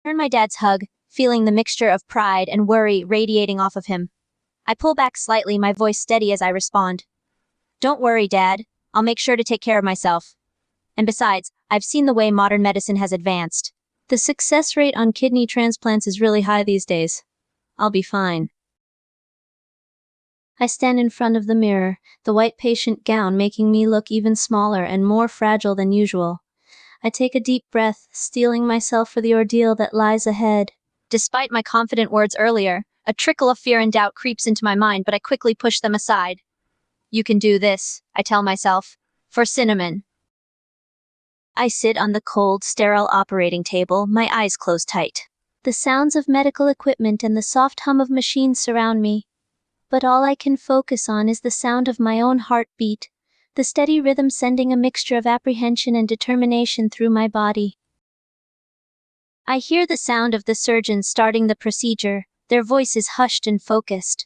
Turn my dad's hug, feeling the mixture of pride and worry radiating off of him. I pull back slightly, my voice steady as I respond. Don't worry, Dad. I'll make sure to take care of myself. And besides, I've seen the way modern medicine has advanced. The success rate on kidney transplants is really high these days. I'll be fine. I stand in front of the mirror, the white patient gown making me look even smaller and more fragile than usual. I take a deep breath, steeling myself for the ordeal that lies ahead. Despite my confident words earlier, a trickle of fear and doubt creeps into my mind, but I quickly push them aside. You can do this, I tell myself. For Cinnamon. I sit on the cold, sterile operating table, my eyes closed tight. The sounds of medical equipment and the soft hum of machines surround me. But all I can focus on is the sound of my own heartbeat, the steady rhythm sending a mixture of apprehension and determination through my body. I hear the sound of the surgeons starting the procedure, their voices hushed and focused.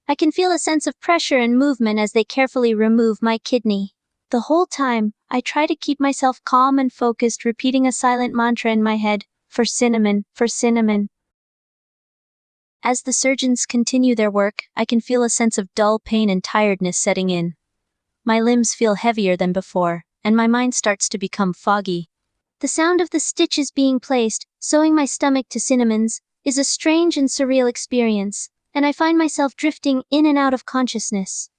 I can feel a sense of pressure and movement as they carefully remove my kidney. The whole time, I try to keep myself calm and focused, repeating a silent mantra in my head, for Cinnamon, for Cinnamon. As the surgeons continue their work, I can feel a sense of dull pain and tiredness setting in. My limbs feel heavier than before, and my mind starts to become foggy. The sound of the stitches being placed, sewing my stomach to Cinnamon's, is a strange and surreal experience, and I find myself drifting in and out of consciousness.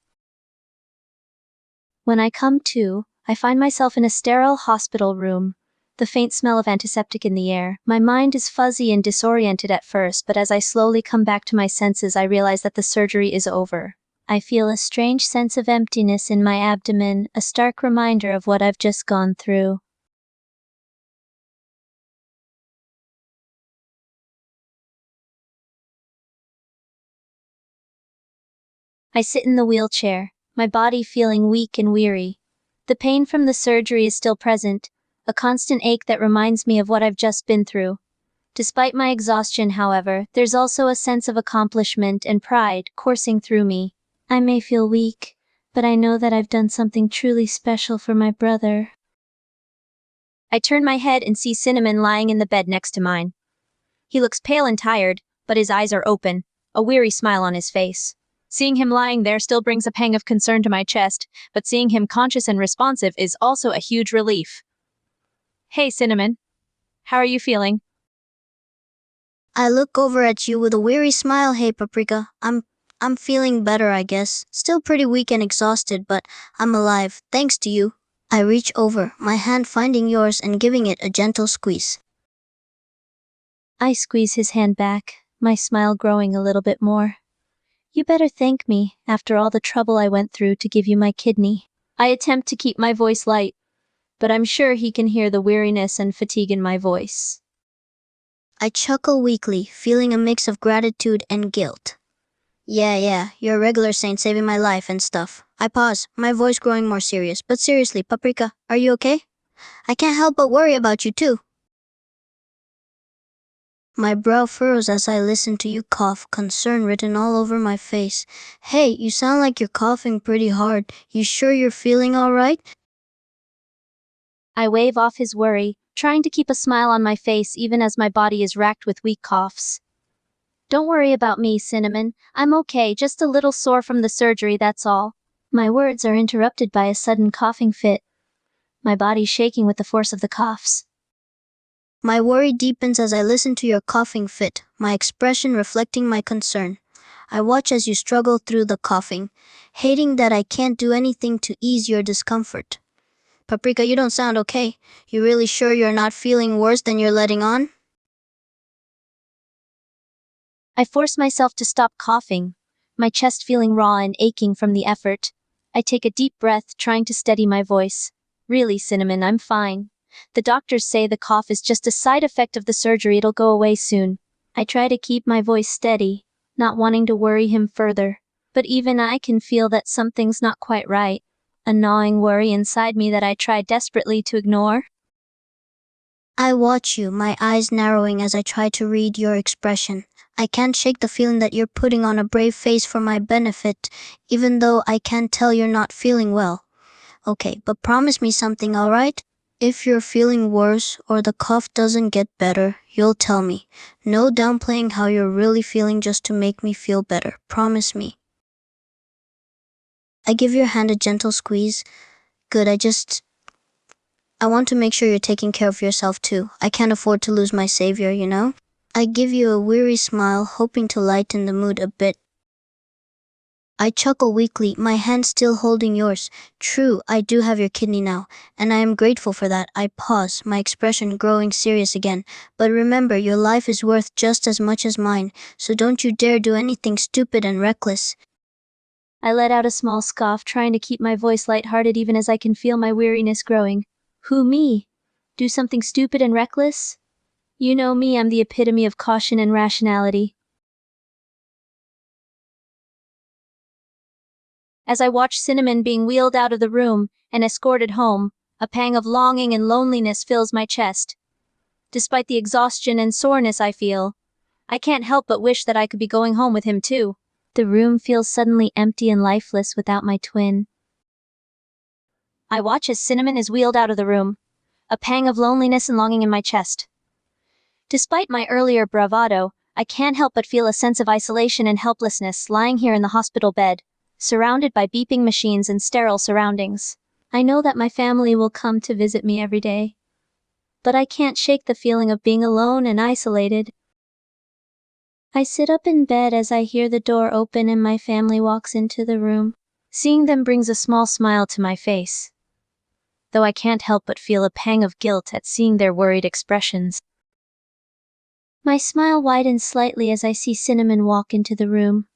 When I come to, I find myself in a sterile hospital room, the faint smell of antiseptic in the air. My mind is fuzzy and disoriented at first, but as I slowly come back to my senses, I realize that the surgery is over. I feel a strange sense of emptiness in my abdomen, a stark reminder of what I've just gone through. I sit in the wheelchair, my body feeling weak and weary. The pain from the surgery is still present, a constant ache that reminds me of what I've just been through. Despite my exhaustion, however, there's also a sense of accomplishment and pride coursing through me. I may feel weak, but I know that I've done something truly special for my brother. I turn my head and see Cinnamon lying in the bed next to mine. He looks pale and tired, but his eyes are open, a weary smile on his face. Seeing him lying there still brings a pang of concern to my chest, but seeing him conscious and responsive is also a huge relief. Hey, Cinnamon. How are you feeling? I look over at you with a weary smile. Hey, Paprika. I'm feeling better, I guess. Still pretty weak and exhausted, but I'm alive, thanks to you. I reach over, my hand finding yours and giving it a gentle squeeze. I squeeze his hand back, my smile growing a little bit more. You better thank me, after all the trouble I went through to give you my kidney. I attempt to keep my voice light, but I'm sure he can hear the weariness and fatigue in my voice. I chuckle weakly, feeling a mix of gratitude and guilt. Yeah, you're a regular saint saving my life and stuff. I pause, my voice growing more serious. But seriously, Paprika, are you okay? I can't help but worry about you too. My brow furrows as I listen to you cough, concern written all over my face. Hey, you sound like you're coughing pretty hard. You sure you're feeling alright? I wave off his worry, trying to keep a smile on my face even as my body is racked with weak coughs. Don't worry about me, Cinnamon. I'm okay, just a little sore from the surgery, that's all. My words are interrupted by a sudden coughing fit, my body shaking with the force of the coughs. My worry deepens as I listen to your coughing fit, my expression reflecting my concern. I watch as you struggle through the coughing, hating that I can't do anything to ease your discomfort. Paprika, you don't sound okay. You really sure you're not feeling worse than you're letting on? I force myself to stop coughing, my chest feeling raw and aching from the effort. I take a deep breath, trying to steady my voice. Really, Cinnamon, I'm fine. The doctors say the cough is just a side effect of the surgery, it'll go away soon. I try to keep my voice steady, not wanting to worry him further. But even I can feel that something's not quite right. A gnawing worry inside me that I try desperately to ignore. I watch you, my eyes narrowing as I try to read your expression. I can't shake the feeling that you're putting on a brave face for my benefit, even though I can tell you're not feeling well. Okay, but promise me something, alright? If you're feeling worse or the cough doesn't get better, you'll tell me. No downplaying how you're really feeling just to make me feel better. Promise me. I give your hand a gentle squeeze. Good, I want to make sure you're taking care of yourself too. I can't afford to lose my savior, you know? I give you a weary smile, hoping to lighten the mood a bit. I chuckle weakly, my hand still holding yours. True, I do have your kidney now, and I am grateful for that. I pause, my expression growing serious again. But remember, your life is worth just as much as mine, so don't you dare do anything stupid and reckless. I let out a small scoff, trying to keep my voice lighthearted even as I can feel my weariness growing. Who, me? Do something stupid and reckless? You know me, I'm the epitome of caution and rationality. As I watch Cinnamon being wheeled out of the room and escorted home, a pang of longing and loneliness fills my chest. Despite the exhaustion and soreness I feel, I can't help but wish that I could be going home with him too. The room feels suddenly empty and lifeless without my twin. I watch as Cinnamon is wheeled out of the room, a pang of loneliness and longing in my chest. Despite my earlier bravado, I can't help but feel a sense of isolation and helplessness lying here in the hospital bed, surrounded by beeping machines and sterile surroundings. I know that my family will come to visit me every day, but I can't shake the feeling of being alone and isolated. I sit up in bed as I hear the door open and my family walks into the room. Seeing them brings a small smile to my face, though I can't help but feel a pang of guilt at seeing their worried expressions. My smile widens slightly as I see Cinnamon walk into the room,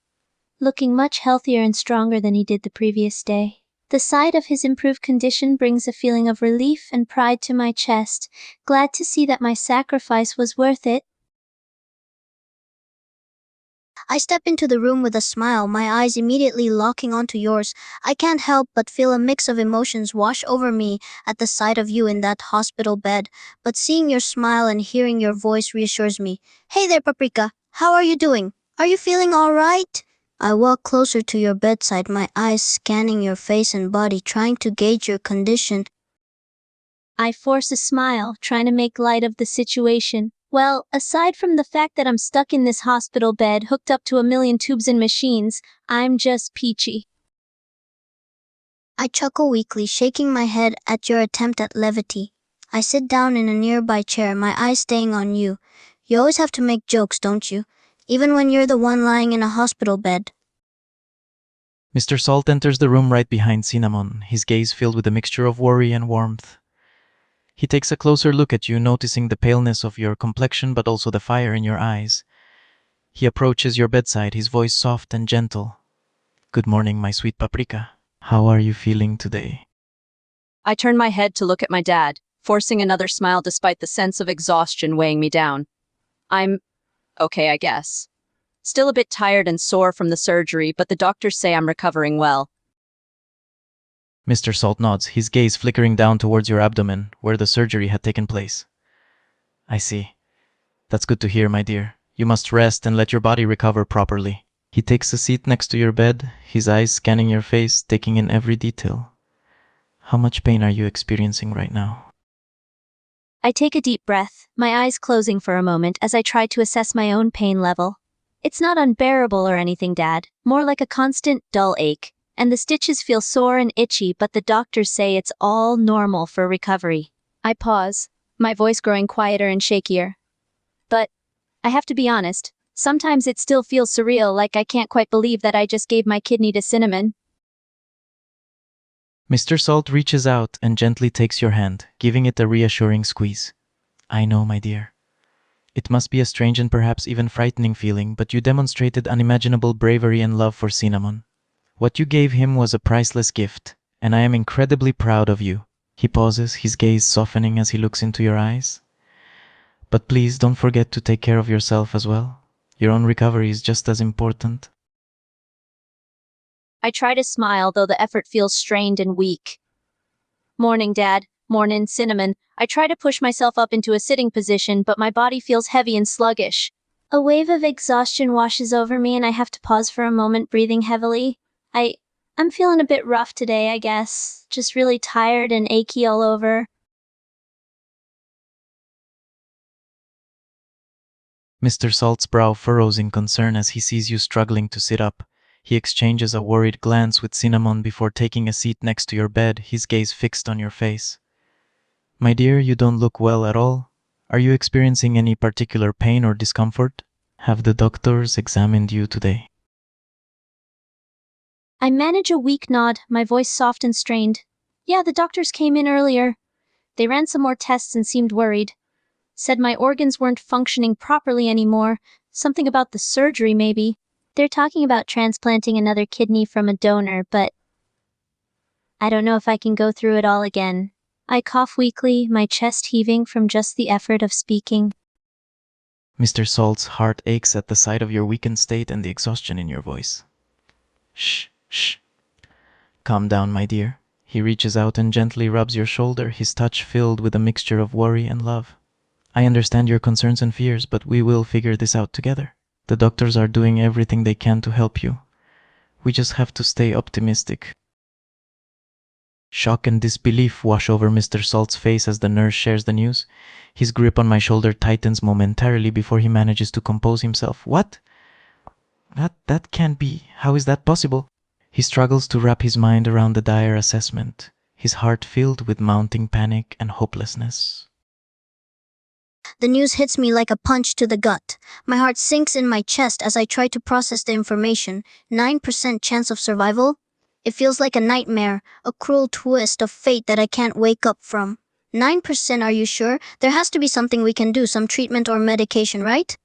looking much healthier and stronger than he did the previous day. The sight of his improved condition brings a feeling of relief and pride to my chest, glad to see that my sacrifice was worth it. I step into the room with a smile, my eyes immediately locking onto yours. I can't help but feel a mix of emotions wash over me at the sight of you in that hospital bed, but seeing your smile and hearing your voice reassures me. Hey there, Paprika. How are you doing? Are you feeling all right? I walk closer to your bedside, my eyes scanning your face and body, trying to gauge your condition. I force a smile, trying to make light of the situation. Well, aside from the fact that I'm stuck in this hospital bed, hooked up to a million tubes and machines, I'm just peachy. I chuckle weakly, shaking my head at your attempt at levity. I sit down in a nearby chair, my eyes staying on you. You always have to make jokes, don't you? Even when you're the one lying in a hospital bed. Mr. Salt enters the room right behind Cinnamon, his gaze filled with a mixture of worry and warmth. He takes a closer look at you, noticing the paleness of your complexion but also the fire in your eyes. He approaches your bedside, his voice soft and gentle. Good morning, my sweet Paprika. How are you feeling today? I turn my head to look at my dad, forcing another smile despite the sense of exhaustion weighing me down. I'm okay, I guess. Still a bit tired and sore from the surgery, but the doctors say I'm recovering well. Mr. Salt nods, his gaze flickering down towards your abdomen, where the surgery had taken place. I see. That's good to hear, my dear. You must rest and let your body recover properly. He takes a seat next to your bed, his eyes scanning your face, taking in every detail. How much pain are you experiencing right now? I take a deep breath, my eyes closing for a moment as I try to assess my own pain level. It's not unbearable or anything, Dad, more like a constant, dull ache, and the stitches feel sore and itchy, but the doctors say it's all normal for recovery. I pause, my voice growing quieter and shakier. But I have to be honest, sometimes it still feels surreal, like I can't quite believe that I just gave my kidney to Cinnamon. Mr. Salt reaches out and gently takes your hand, giving it a reassuring squeeze. I know, my dear. It must be a strange and perhaps even frightening feeling, but you demonstrated unimaginable bravery and love for Cinnamon. What you gave him was a priceless gift, and I am incredibly proud of you. He pauses, his gaze softening as he looks into your eyes. But please don't forget to take care of yourself as well. Your own recovery is just as important. I try to smile, though the effort feels strained and weak. Morning, Dad. Mornin', Cinnamon. I try to push myself up into a sitting position, but my body feels heavy and sluggish. A wave of exhaustion washes over me and I have to pause for a moment, breathing heavily. I'm feeling a bit rough today, I guess. Just really tired and achy all over. Mr. Salt's brow furrows in concern as he sees you struggling to sit up. He exchanges a worried glance with Cinnamon before taking a seat next to your bed, his gaze fixed on your face. My dear, you don't look well at all. Are you experiencing any particular pain or discomfort? Have the doctors examined you today? I manage a weak nod, my voice soft and strained. Yeah, the doctors came in earlier. They ran some more tests and seemed worried. Said my organs weren't functioning properly anymore. Something about the surgery, maybe. They're talking about transplanting another kidney from a donor, but I don't know if I can go through it all again. I cough weakly, my chest heaving from just the effort of speaking. Mr. Salt's heart aches at the sight of your weakened state and the exhaustion in your voice. Shh, shh. Calm down, my dear. He reaches out and gently rubs your shoulder, his touch filled with a mixture of worry and love. I understand your concerns and fears, but we will figure this out together. The doctors are doing everything they can to help you. We just have to stay optimistic. Shock and disbelief wash over Mr. Salt's face as the nurse shares the news. His grip on my shoulder tightens momentarily before he manages to compose himself. What? That can't be. How is that possible? He struggles to wrap his mind around the dire assessment, his heart filled with mounting panic and hopelessness. The news hits me like a punch to the gut. My heart sinks in my chest as I try to process the information. 9% chance of survival? It feels like a nightmare, a cruel twist of fate that I can't wake up from. 9%, are you sure? There has to be something we can do, some treatment or medication, right?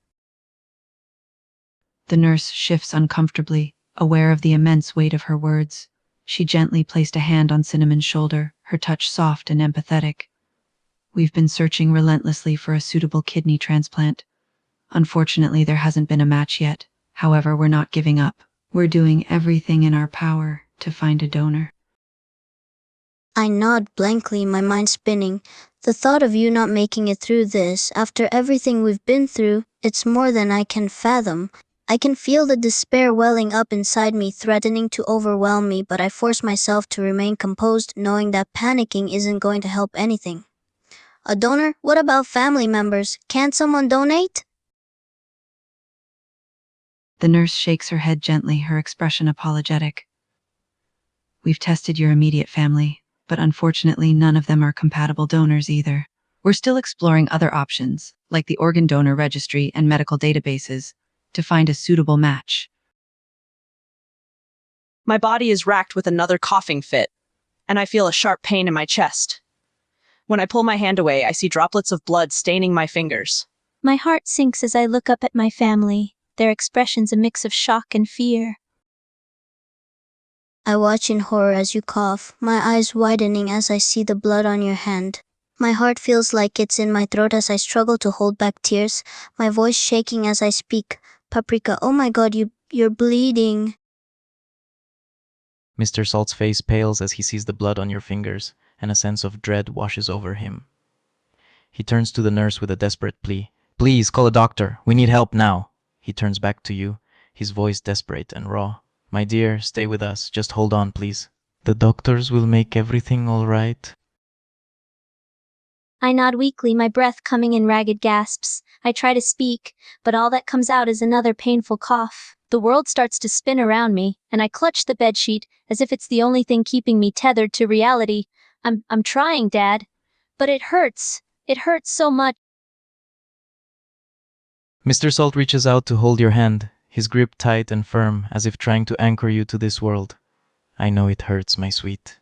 The nurse shifts uncomfortably, aware of the immense weight of her words. She gently placed a hand on Cinnamon's shoulder, her touch soft and empathetic. We've been searching relentlessly for a suitable kidney transplant. Unfortunately, there hasn't been a match yet. However, we're not giving up. We're doing everything in our power to find a donor. I nod blankly, my mind spinning. The thought of you not making it through this, after everything we've been through, it's more than I can fathom. I can feel the despair welling up inside me, threatening to overwhelm me, but I force myself to remain composed, knowing that panicking isn't going to help anything. A donor? What about family members? Can't someone donate? The nurse shakes her head gently, her expression apologetic. We've tested your immediate family, but unfortunately none of them are compatible donors either. We're still exploring other options, like the organ donor registry and medical databases, to find a suitable match. My body is racked with another coughing fit, and I feel a sharp pain in my chest. When I pull my hand away, I see droplets of blood staining my fingers. My heart sinks as I look up at my family, their expressions a mix of shock and fear. I watch in horror as you cough, my eyes widening as I see the blood on your hand. My heart feels like it's in my throat as I struggle to hold back tears, my voice shaking as I speak. Paprika, oh my god, you're bleeding. Mr. Salt's face pales as he sees the blood on your fingers, and a sense of dread washes over him. He turns to the nurse with a desperate plea. Please, call a doctor. We need help now. He turns back to you, his voice desperate and raw. My dear, stay with us. Just hold on, please. The doctors will make everything all right. I nod weakly, my breath coming in ragged gasps. I try to speak, but all that comes out is another painful cough. The world starts to spin around me, and I clutch the bedsheet as if it's the only thing keeping me tethered to reality. I'm trying, Dad, but it hurts. It hurts so much. Mr. Salt reaches out to hold your hand, his grip tight and firm, as if trying to anchor you to this world. I know it hurts, my sweet.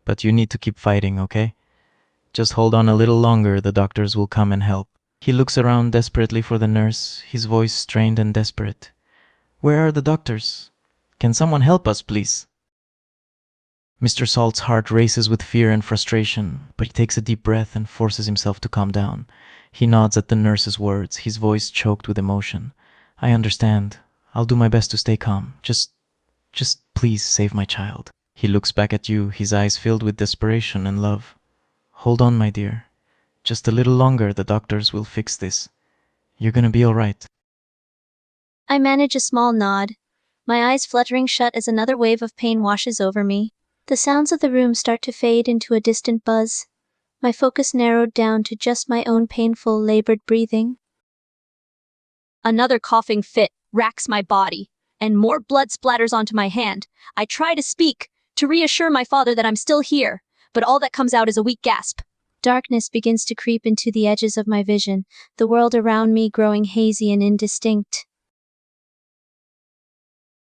But you need to keep fighting, okay? Just hold on a little longer, the doctors will come and help. He looks around desperately for the nurse, his voice strained and desperate. Where are the doctors? Can someone help us, please? Mr. Salt's heart races with fear and frustration, but he takes a deep breath and forces himself to calm down. He nods at the nurse's words, his voice choked with emotion. I understand. I'll do my best to stay calm. Just please save my child. He looks back at you, his eyes filled with desperation and love. Hold on, my dear. Just a little longer, the doctors will fix this. You're gonna be all right. I manage a small nod, my eyes fluttering shut as another wave of pain washes over me. The sounds of the room start to fade into a distant buzz. My focus narrowed down to just my own painful, labored breathing. Another coughing fit racks my body, and more blood splatters onto my hand. I try to speak, to reassure my father that I'm still here, but all that comes out is a weak gasp. Darkness begins to creep into the edges of my vision, the world around me growing hazy and indistinct.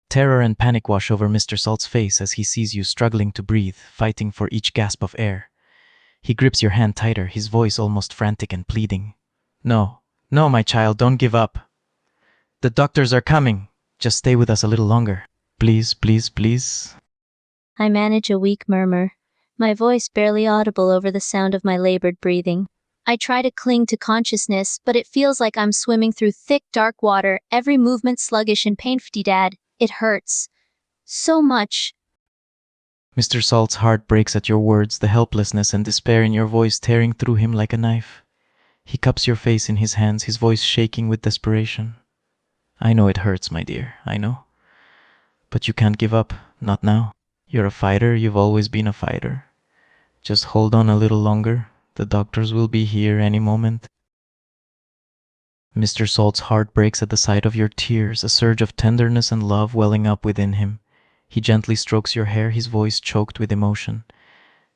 Terror and panic wash over Mr. Salt's face as he sees you struggling to breathe, fighting for each gasp of air. He grips your hand tighter, his voice almost frantic and pleading. No, no, my child, don't give up. The doctors are coming. Just stay with us a little longer. Please, please, please. I manage a weak murmur, my voice barely audible over the sound of my labored breathing. I try to cling to consciousness, but it feels like I'm swimming through thick, dark water, every movement sluggish and painful. Dad, it hurts. So much. Mr. Salt's heart breaks at your words, the helplessness and despair in your voice tearing through him like a knife. He cups your face in his hands, his voice shaking with desperation. I know it hurts, my dear, I know. But you can't give up, not now. You're a fighter, you've always been a fighter. Just hold on a little longer. The doctors will be here any moment. Mr. Salt's heart breaks at the sight of your tears, a surge of tenderness and love welling up within him. He gently strokes your hair, his voice choked with emotion.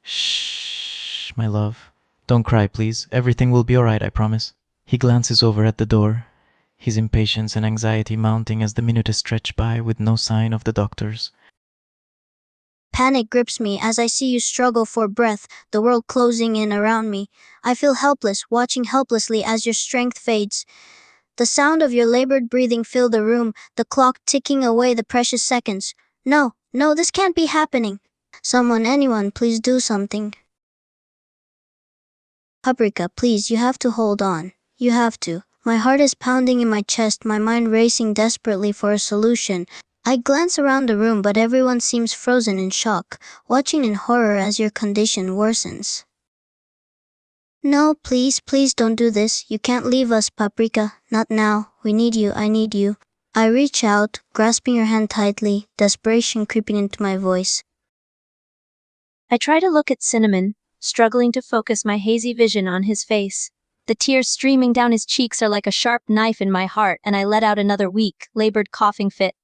Shh, my love. Don't cry, please. Everything will be all right, I promise. He glances over at the door, his impatience and anxiety mounting as the minutes stretch by with no sign of the doctors. Panic grips me as I see you struggle for breath, the world closing in around me. I feel helpless, watching helplessly as your strength fades. The sound of your labored breathing fill the room, the clock ticking away the precious seconds. No, no, this can't be happening. Someone, anyone, please do something. Paprika, please, you have to hold on. You have to. My heart is pounding in my chest, my mind racing desperately for a solution. I glance around the room, but everyone seems frozen in shock, watching in horror as your condition worsens. No, please, please don't do this. You can't leave us, Paprika. Not now. We need you, I need you. I reach out, grasping your hand tightly, desperation creeping into my voice. I try to look at Cinnamon, struggling to focus my hazy vision on his face. The tears streaming down his cheeks are like a sharp knife in my heart, and I let out another weak, labored coughing fit.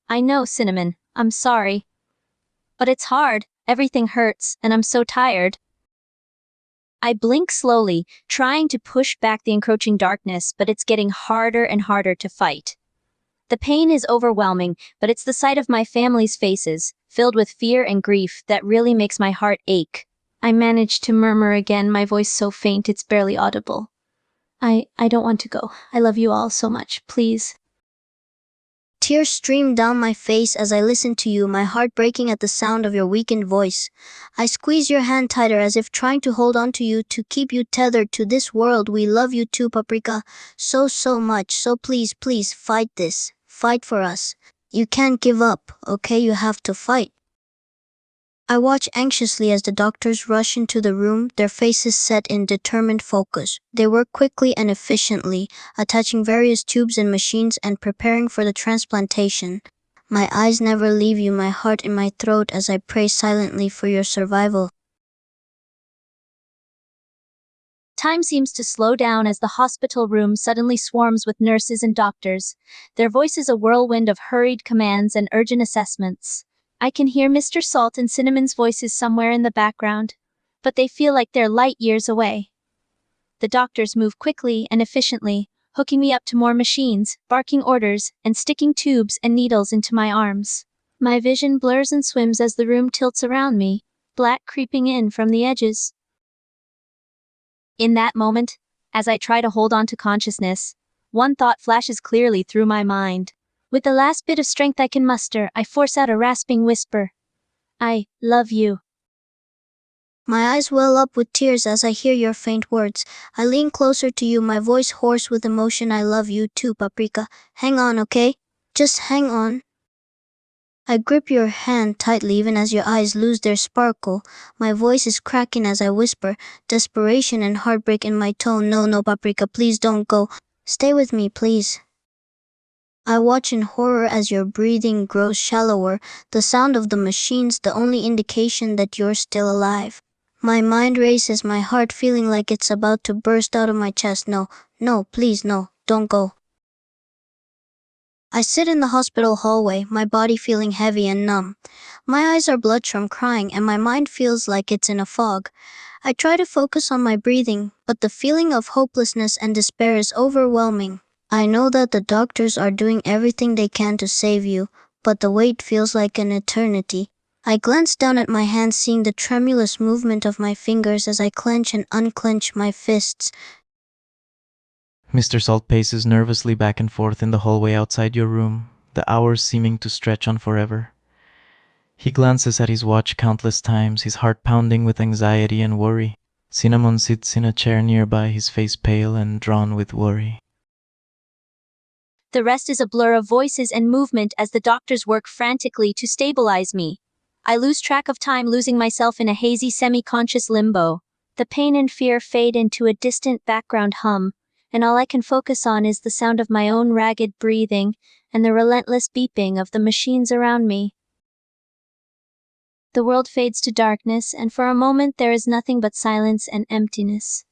I know, Cinnamon, I'm sorry. But it's hard, everything hurts, and I'm so tired. I blink slowly, trying to push back the encroaching darkness, but it's getting harder and harder to fight. The pain is overwhelming, but it's the sight of my family's faces, filled with fear and grief, that really makes my heart ache. I manage to murmur again, my voice so faint it's barely audible. I don't want to go. I love you all so much, please. Tears stream down my face as I listen to you, my heart breaking at the sound of your weakened voice. I squeeze your hand tighter as if trying to hold on to you, to keep you tethered to this world. We love you too, Paprika. So much. So please, please, fight this. Fight for us. You can't give up, okay? You have to fight. I watch anxiously as the doctors rush into the room, their faces set in determined focus. They work quickly and efficiently, attaching various tubes and machines and preparing for the transplantation. My eyes never leave you, my heart in my throat as I pray silently for your survival. Time seems to slow down as the hospital room suddenly swarms with nurses and doctors, their voices a whirlwind of hurried commands and urgent assessments. I can hear Mr. Salt and Cinnamon's voices somewhere in the background, but they feel like they're light years away. The doctors move quickly and efficiently, hooking me up to more machines, barking orders, and sticking tubes and needles into my arms. My vision blurs and swims as the room tilts around me, black creeping in from the edges. In that moment, as I try to hold on to consciousness, one thought flashes clearly through my mind. With the last bit of strength I can muster, I force out a rasping whisper. I love you. My eyes well up with tears as I hear your faint words. I lean closer to you, my voice hoarse with emotion. I love you too, Paprika. Hang on, okay? Just hang on. I grip your hand tightly even as your eyes lose their sparkle. My voice is cracking as I whisper, desperation and heartbreak in my tone. No, Paprika, please don't go. Stay with me, please. I watch in horror as your breathing grows shallower, the sound of the machines the only indication that you're still alive. My mind races, my heart feeling like it's about to burst out of my chest. No, please, no, don't go. I sit in the hospital hallway, my body feeling heavy and numb. My eyes are bloodshot from crying and my mind feels like it's in a fog. I try to focus on my breathing, but the feeling of hopelessness and despair is overwhelming. I know that the doctors are doing everything they can to save you, but the wait feels like an eternity. I glance down at my hands, seeing the tremulous movement of my fingers as I clench and unclench my fists. Mr. Salt paces nervously back and forth in the hallway outside your room, the hours seeming to stretch on forever. He glances at his watch countless times, his heart pounding with anxiety and worry. Cinnamon sits in a chair nearby, his face pale and drawn with worry. The rest is a blur of voices and movement as the doctors work frantically to stabilize me. I lose track of time, losing myself in a hazy, semi-conscious limbo. The pain and fear fade into a distant background hum, and all I can focus on is the sound of my own ragged breathing and the relentless beeping of the machines around me. The world fades to darkness, and for a moment there is nothing but silence and emptiness.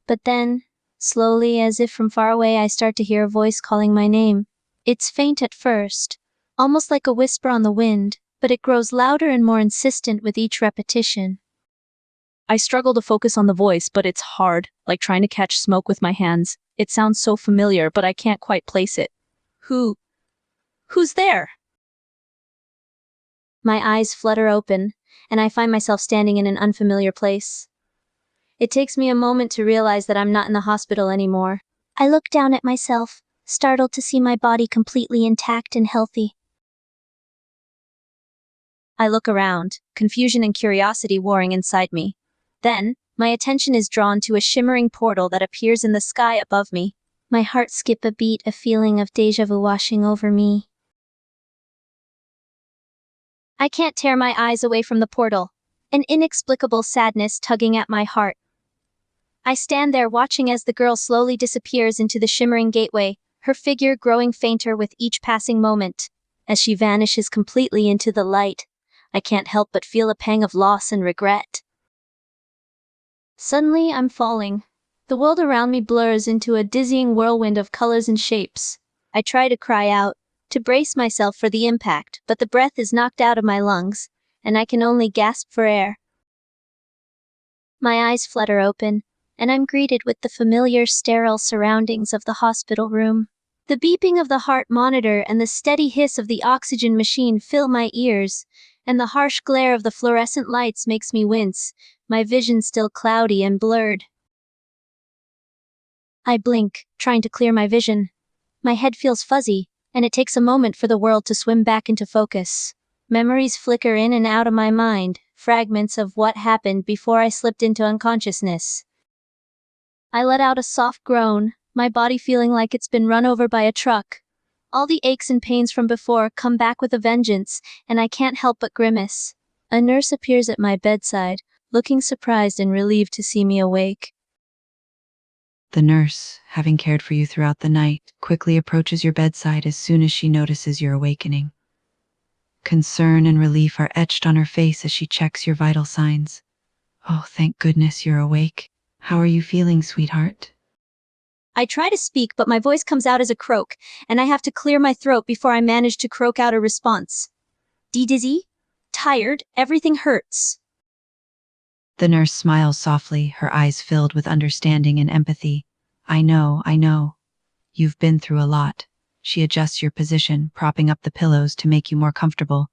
But then, slowly, as if from far away, I start to hear a voice calling my name. It's faint at first, almost like a whisper on the wind, but it grows louder and more insistent with each repetition. I struggle to focus on the voice, but it's hard, like trying to catch smoke with my hands. It sounds so familiar, but I can't quite place it. Who's there? My eyes flutter open, and I find myself standing in an unfamiliar place. It takes me a moment to realize that I'm not in the hospital anymore. I look down at myself, startled to see my body completely intact and healthy. I look around, confusion and curiosity warring inside me. Then, my attention is drawn to a shimmering portal that appears in the sky above me. My heart skips a beat, a feeling of déjà vu washing over me. I can't tear my eyes away from the portal, an inexplicable sadness tugging at my heart. I stand there watching as the girl slowly disappears into the shimmering gateway, her figure growing fainter with each passing moment. As she vanishes completely into the light, I can't help but feel a pang of loss and regret. Suddenly, I'm falling. The world around me blurs into a dizzying whirlwind of colors and shapes. I try to cry out, to brace myself for the impact, but the breath is knocked out of my lungs, and I can only gasp for air. My eyes flutter open, and I'm greeted with the familiar sterile surroundings of the hospital room. The beeping of the heart monitor and the steady hiss of the oxygen machine fill my ears, and the harsh glare of the fluorescent lights makes me wince, my vision still cloudy and blurred. I blink, trying to clear my vision. My head feels fuzzy, and it takes a moment for the world to swim back into focus. Memories flicker in and out of my mind, fragments of what happened before I slipped into unconsciousness. I let out a soft groan, my body feeling like it's been run over by a truck. All the aches and pains from before come back with a vengeance, and I can't help but grimace. A nurse appears at my bedside, looking surprised and relieved to see me awake. The nurse, having cared for you throughout the night, quickly approaches your bedside as soon as she notices your awakening. Concern and relief are etched on her face as she checks your vital signs. Oh, thank goodness you're awake. How are you feeling, sweetheart? I try to speak, but my voice comes out as a croak, and I have to clear my throat before I manage to croak out a response. Dizzy? Tired? Everything hurts. The nurse smiles softly, her eyes filled with understanding and empathy. I know. You've been through a lot. She adjusts your position, propping up the pillows to make you more comfortable.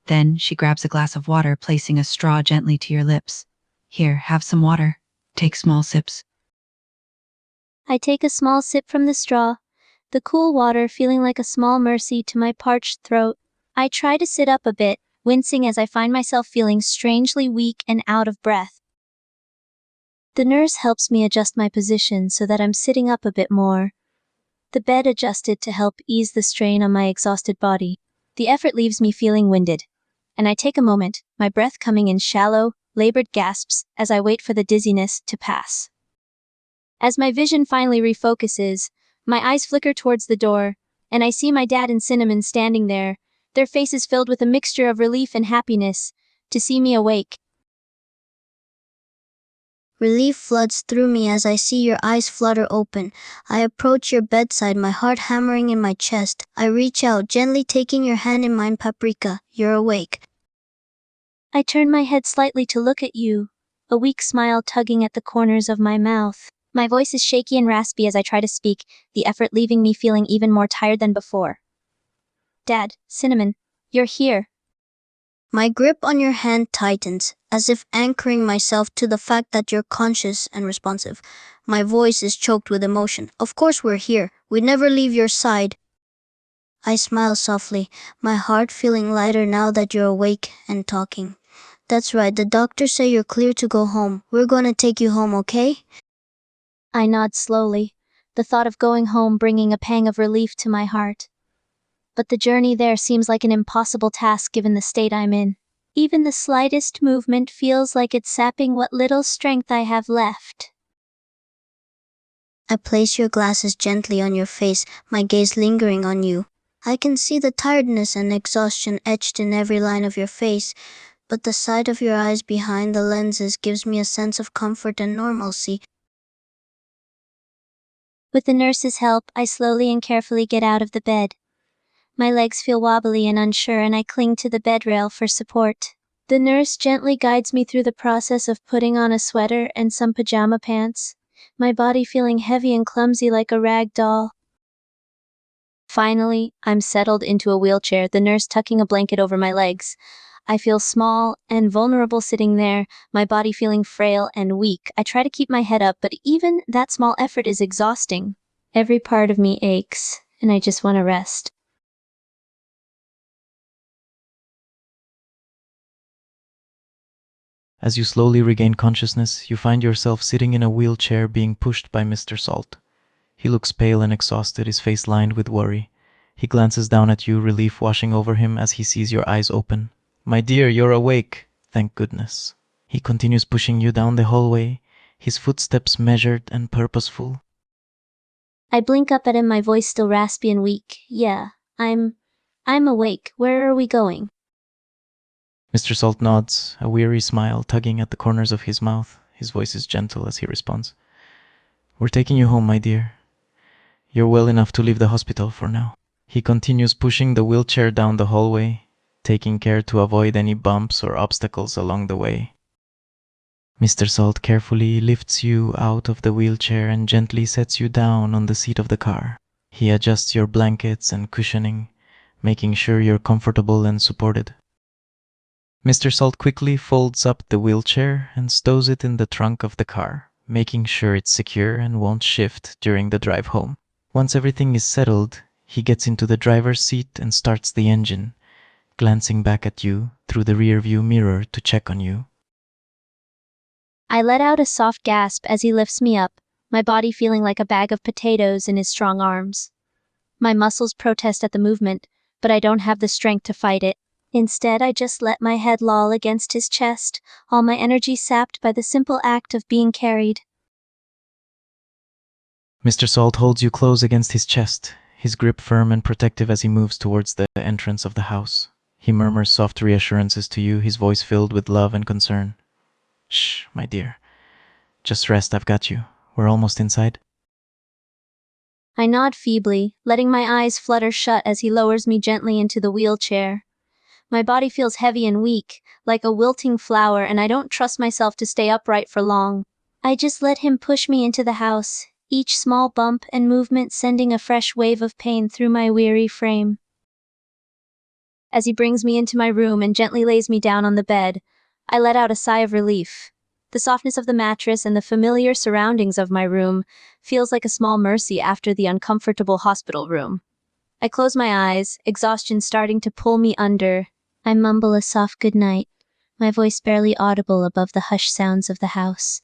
Then she grabs a glass of water, placing a straw gently to your lips. Here, have some water. Take small sips. I take a small sip from the straw, the cool water feeling like a small mercy to my parched throat. I try to sit up a bit, wincing as I find myself feeling strangely weak and out of breath. The nurse helps me adjust my position so that I'm sitting up a bit more. The bed adjusted to help ease the strain on my exhausted body. The effort leaves me feeling winded, and I take a moment, my breath coming in shallow, labored gasps as I wait for the dizziness to pass. As my vision finally refocuses, my eyes flicker towards the door, and I see my dad and Cinnamon standing there, their faces filled with a mixture of relief and happiness to see me awake. Relief floods through me as I see your eyes flutter open. I approach your bedside, my heart hammering in my chest. I reach out, gently taking your hand in mine. Paprika, you're awake. I turn my head slightly to look at you, a weak smile tugging at the corners of my mouth. My voice is shaky and raspy as I try to speak, the effort leaving me feeling even more tired than before. Dad, Cinnamon, you're here. My grip on your hand tightens, as if anchoring myself to the fact that you're conscious and responsive. My voice is choked with emotion. Of course we're here. We'd never leave your side. I smile softly, my heart feeling lighter now that you're awake and talking. That's right, the doctors say you're clear to go home. We're gonna take you home, okay? I nod slowly, the thought of going home bringing a pang of relief to my heart. But the journey there seems like an impossible task given the state I'm in. Even the slightest movement feels like it's sapping what little strength I have left. I place your glasses gently on your face, my gaze lingering on you. I can see the tiredness and exhaustion etched in every line of your face, but the sight of your eyes behind the lenses gives me a sense of comfort and normalcy. With the nurse's help, I slowly and carefully get out of the bed. My legs feel wobbly and unsure, and I cling to the bed rail for support. The nurse gently guides me through the process of putting on a sweater and some pajama pants, my body feeling heavy and clumsy like a rag doll. Finally, I'm settled into a wheelchair, the nurse tucking a blanket over my legs. I feel small and vulnerable sitting there, my body feeling frail and weak. I try to keep my head up, but even that small effort is exhausting. Every part of me aches, and I just want to rest. As you slowly regain consciousness, you find yourself sitting in a wheelchair being pushed by Mr. Salt. He looks pale and exhausted, his face lined with worry. He glances down at you, relief washing over him as he sees your eyes open. My dear, you're awake. Thank goodness. He continues pushing you down the hallway, his footsteps measured and purposeful. I blink up at him, my voice still raspy and weak. Yeah, I'm awake. Where are we going? Mr. Salt nods, a weary smile tugging at the corners of his mouth. His voice is gentle as he responds. We're taking you home, my dear. You're well enough to leave the hospital for now. He continues pushing the wheelchair down the hallway, taking care to avoid any bumps or obstacles along the way. Mr. Salt carefully lifts you out of the wheelchair and gently sets you down on the seat of the car. He adjusts your blankets and cushioning, making sure you're comfortable and supported. Mr. Salt quickly folds up the wheelchair and stows it in the trunk of the car, making sure it's secure and won't shift during the drive home. Once everything is settled, he gets into the driver's seat and starts the engine, glancing back at you through the rearview mirror to check on you. I let out a soft gasp as he lifts me up, my body feeling like a bag of potatoes in his strong arms. My muscles protest at the movement, but I don't have the strength to fight it. Instead, I just let my head loll against his chest, all my energy sapped by the simple act of being carried. Mr. Salt holds you close against his chest, his grip firm and protective as he moves towards the entrance of the house. He murmurs soft reassurances to you, his voice filled with love and concern. Shh, my dear. Just rest, I've got you. We're almost inside. I nod feebly, letting my eyes flutter shut as he lowers me gently into the wheelchair. My body feels heavy and weak, like a wilting flower, and I don't trust myself to stay upright for long. I just let him push me into the house, each small bump and movement sending a fresh wave of pain through my weary frame. As he brings me into my room and gently lays me down on the bed, I let out a sigh of relief. The softness of the mattress and the familiar surroundings of my room feels like a small mercy after the uncomfortable hospital room. I close my eyes, exhaustion starting to pull me under. I mumble a soft goodnight, my voice barely audible above the hushed sounds of the house.